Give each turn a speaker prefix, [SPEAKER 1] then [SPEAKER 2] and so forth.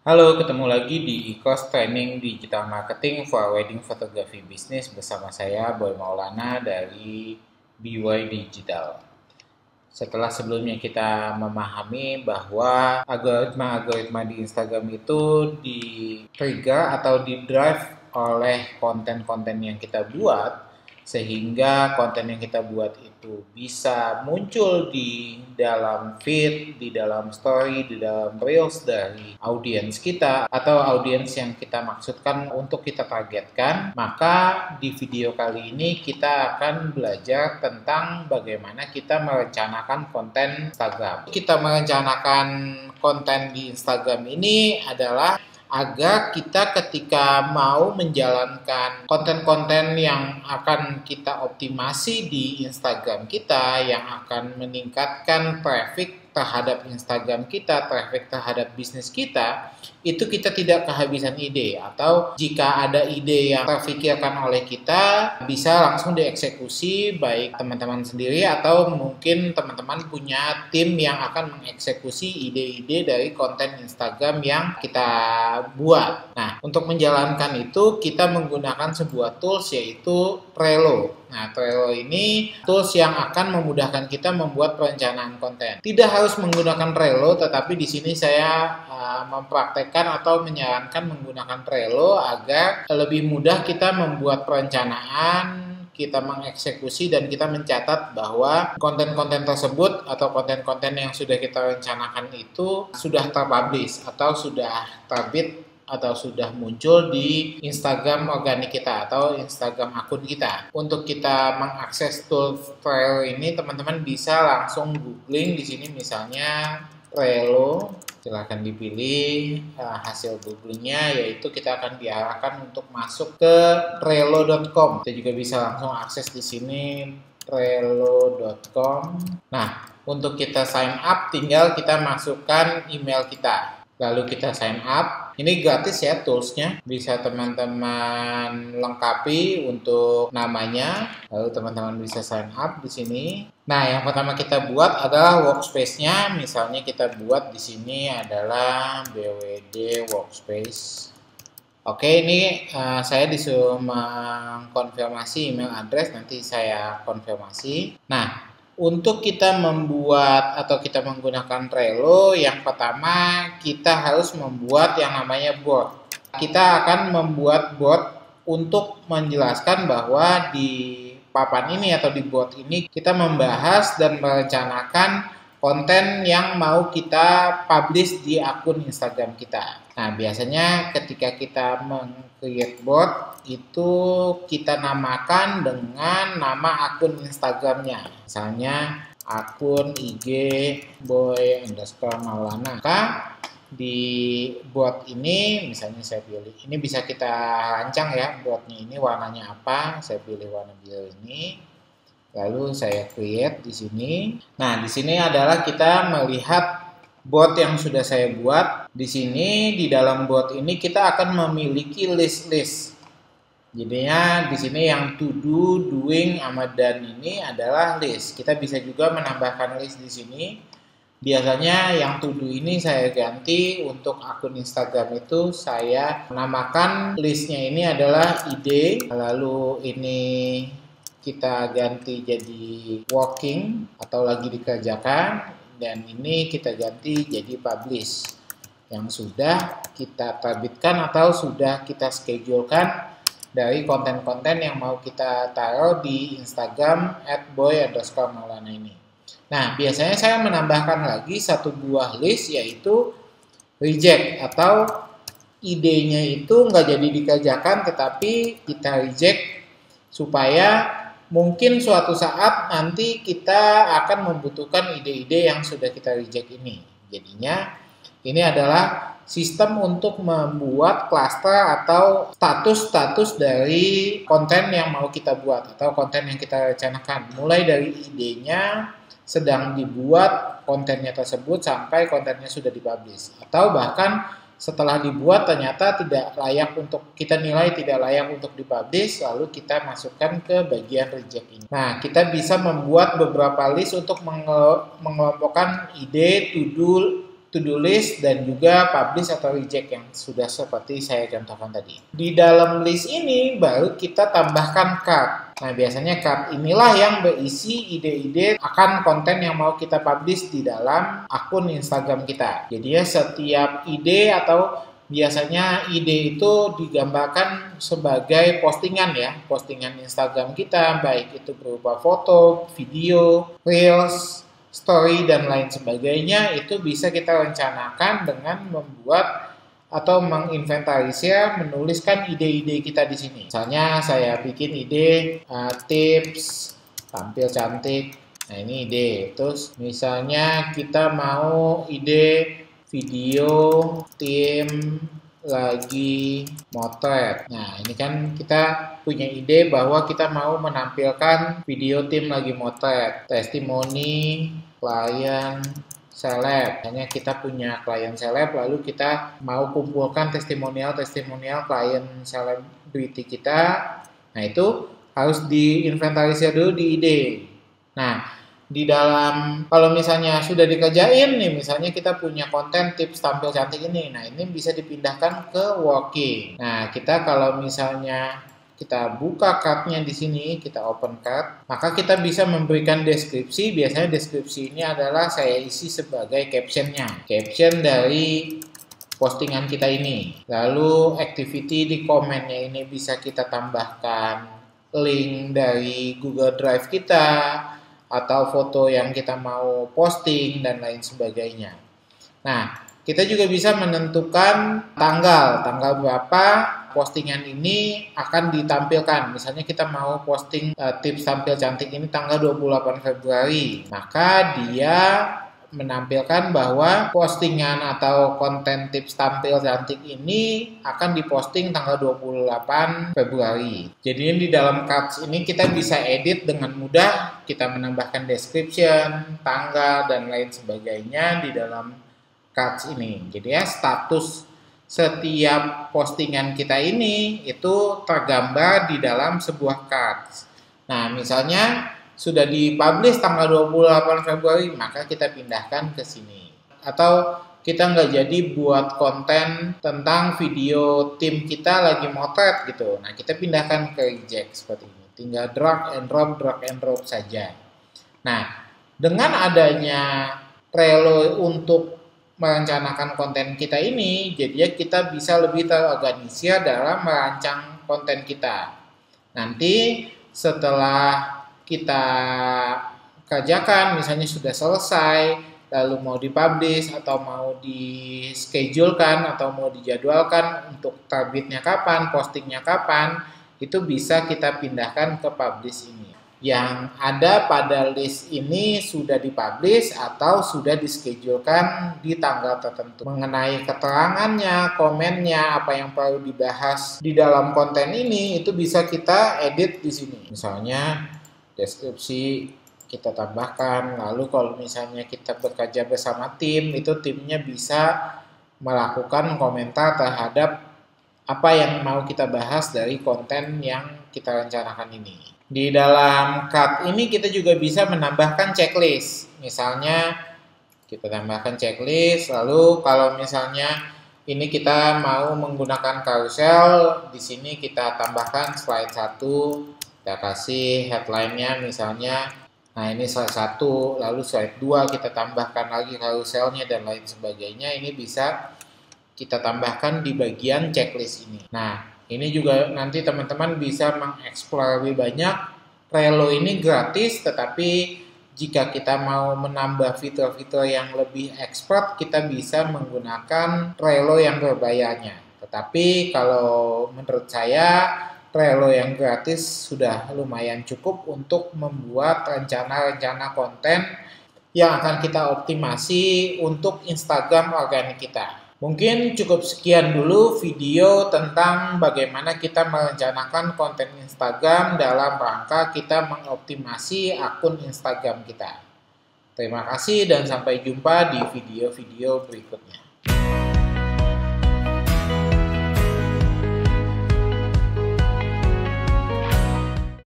[SPEAKER 1] Halo, ketemu lagi di e-course Training Digital Marketing for Wedding Photography Business bersama saya Boy Maulana dari BY Digital. Setelah sebelumnya kita memahami bahwa algoritma di Instagram itu di-trigger atau di-drive oleh konten-konten yang kita buat, sehingga konten yang kita buat itu bisa muncul di dalam feed, di dalam story, di dalam reels dari audiens kita atau audiens yang kita maksudkan untuk kita targetkan. Maka di video kali ini kita akan belajar tentang bagaimana kita merencanakan konten Instagram. Kita merencanakan konten di Instagram ini adalah agar kita ketika mau menjalankan konten-konten yang akan kita optimasi di Instagram kita, yang akan meningkatkan traffic terhadap Instagram kita, traffic terhadap bisnis kita, itu kita tidak kehabisan ide, atau jika ada ide yang terfikirkan oleh kita bisa langsung dieksekusi, baik teman-teman sendiri atau mungkin teman-teman punya tim yang akan mengeksekusi ide-ide dari konten Instagram yang kita buat. Nah, untuk menjalankan itu kita menggunakan sebuah tools yaitu Trello. Nah, Trello ini tools yang akan memudahkan kita membuat perencanaan konten. Tidak harus menggunakan Trello, tetapi di sini saya mempraktekkan atau menyarankan menggunakan Trello agar lebih mudah kita membuat perencanaan, kita mengeksekusi dan kita mencatat bahwa konten-konten tersebut atau konten-konten yang sudah kita rencanakan itu sudah terpublish atau sudah terbit atau sudah muncul di Instagram organik kita atau Instagram akun kita. Untuk kita mengakses tool Trello ini, teman-teman bisa langsung googling di sini misalnya Trello. Silahkan dipilih hasil googlingnya, yaitu kita akan diarahkan untuk masuk ke trello.com. Kita juga bisa langsung akses di sini trello.com. Nah, untuk kita sign up tinggal kita masukkan email kita. Lalu kita sign up. Ini gratis ya toolsnya, bisa teman-teman lengkapi untuk namanya. Lalu teman-teman bisa sign up di sini. Nah, yang pertama kita buat adalah workspace-nya. Misalnya kita buat di sini adalah BWD workspace. Oke, ini saya disuruh mengkonfirmasi email address, nanti saya konfirmasi. Nah, untuk kita membuat atau kita menggunakan Trello, yang pertama kita harus membuat yang namanya board. Kita akan membuat board untuk menjelaskan bahwa di papan ini atau di board ini kita membahas dan merencanakan konten yang mau kita publish di akun Instagram kita. Nah, biasanya ketika kita meng-create board itu kita namakan dengan nama akun Instagramnya. Misalnya akun IG boy_maulana. Maka di board ini misalnya saya pilih, ini bisa kita rancang ya boardnya ini warnanya apa. Saya pilih warna biru ini. Lalu saya create di sini. Nah, di sini adalah kita melihat board yang sudah saya buat. Di sini di dalam board ini kita akan memiliki list-list. Jadinya di sini yang to do, doing, sama done ini adalah list. Kita bisa juga menambahkan list di sini. Biasanya yang to do ini saya ganti untuk akun Instagram itu saya namakan listnya ini adalah ide. Lalu ini kita ganti jadi working atau lagi dikerjakan, dan ini kita ganti jadi publish yang sudah kita terbitkan atau sudah kita schedulekan dari konten-konten yang mau kita taruh di Instagram @boy_maulana ini. Nah, biasanya saya menambahkan lagi satu buah list yaitu reject, atau idenya itu nggak jadi dikerjakan tetapi kita reject supaya mungkin suatu saat nanti kita akan membutuhkan ide-ide yang sudah kita reject ini. Jadinya ini adalah sistem untuk membuat klaster atau status-status dari konten yang mau kita buat atau konten yang kita rencanakan. Mulai dari idenya, sedang dibuat kontennya tersebut, sampai kontennya sudah dipublish. Atau bahkan setelah dibuat ternyata tidak layak untuk kita nilai, tidak layak untuk dipublish, lalu kita masukkan ke bagian reject ini. Nah, kita bisa membuat beberapa list untuk mengelompokkan ide, to do, to-do list, dan juga publish atau reject yang sudah seperti saya contohkan tadi. Di dalam list ini baru kita tambahkan card. Nah, biasanya card inilah yang berisi ide-ide akan konten yang mau kita publish di dalam akun Instagram kita. Jadi ya, setiap ide atau biasanya ide itu digambarkan sebagai postingan ya, postingan Instagram kita, baik itu berupa foto, video, reels, story, dan lain sebagainya. Itu bisa kita rencanakan dengan membuat atau menginventarisir, menuliskan ide-ide kita di sini. Misalnya saya bikin ide tips tampil cantik. Nah, ini ide. Terus misalnya kita mau ide video tim lagi motret. Nah, ini kan kita punya ide bahwa kita mau menampilkan video tim lagi motret, testimoni klien seleb. Hanya kita punya klien seleb, lalu kita mau kumpulkan testimonial klien selebriti kita. Nah, itu harus diinventarisir dulu di ide. Nah, di dalam, kalau misalnya sudah dikerjain nih, misalnya kita punya konten tips tampil cantik ini, nah ini bisa dipindahkan ke working. Nah, kita kalau misalnya kita buka cardnya di sini, kita open card, maka kita bisa memberikan deskripsi. Biasanya deskripsi ini adalah saya isi sebagai captionnya, caption dari postingan kita ini. Lalu activity di komennya ini bisa kita tambahkan link dari Google Drive kita, atau foto yang kita mau posting, dan lain sebagainya. Nah, kita juga bisa menentukan tanggal berapa postingan ini akan ditampilkan. Misalnya kita mau posting tips tampil cantik ini tanggal 28 Februari, maka dia menampilkan bahwa postingan atau konten tips tampil cantik ini akan diposting tanggal 28 Februari. Jadi di dalam cards ini kita bisa edit dengan mudah, kita menambahkan description, tanggal, dan lain sebagainya di dalam cards ini. Jadi ya, status setiap postingan kita ini itu tergambar di dalam sebuah cards. Nah, misalnya sudah dipublish tanggal 28 Februari, maka kita pindahkan ke sini. Atau kita nggak jadi buat konten tentang video tim kita lagi motret gitu. Nah, kita pindahkan ke reject seperti ini. Tinggal drag and drop saja. Nah, dengan adanya Trello untuk merencanakan konten kita ini, jadinya kita bisa lebih terorganisir dalam merancang konten kita. Nanti setelah kita kerjakan, misalnya sudah selesai, lalu mau dipublish atau mau di-schedulekan atau mau dijadwalkan untuk terbitnya kapan, postingnya kapan, itu bisa kita pindahkan ke publish ini. Yang ada pada list ini sudah dipublish atau sudah dischedulekan di tanggal tertentu. Mengenai keterangannya, komennya, apa yang perlu dibahas di dalam konten ini, itu bisa kita edit di sini. Misalnya deskripsi kita tambahkan, lalu kalau misalnya kita bekerja bersama tim, itu timnya bisa melakukan komentar terhadap apa yang mau kita bahas dari konten yang kita rencanakan ini. Di dalam card ini kita juga bisa menambahkan checklist. Misalnya kita tambahkan checklist, lalu kalau misalnya ini kita mau menggunakan carousel, di sini kita tambahkan slide 1, kita kasih headline-nya misalnya, nah ini slide 1, lalu slide 2 kita tambahkan lagi carouselnya dan lain sebagainya. Ini bisa kita tambahkan di bagian checklist ini. Nah, ini juga nanti teman-teman bisa mengeksplor lebih banyak. Trello ini gratis, tetapi jika kita mau menambah fitur-fitur yang lebih expert, kita bisa menggunakan Trello yang berbayarnya. Tetapi kalau menurut saya, Trello yang gratis sudah lumayan cukup untuk membuat rencana-rencana konten yang akan kita optimasi untuk Instagram organik kita. Mungkin cukup sekian dulu video tentang bagaimana kita merencanakan konten Instagram dalam rangka kita mengoptimasi akun Instagram kita. Terima kasih dan sampai jumpa di video-video berikutnya.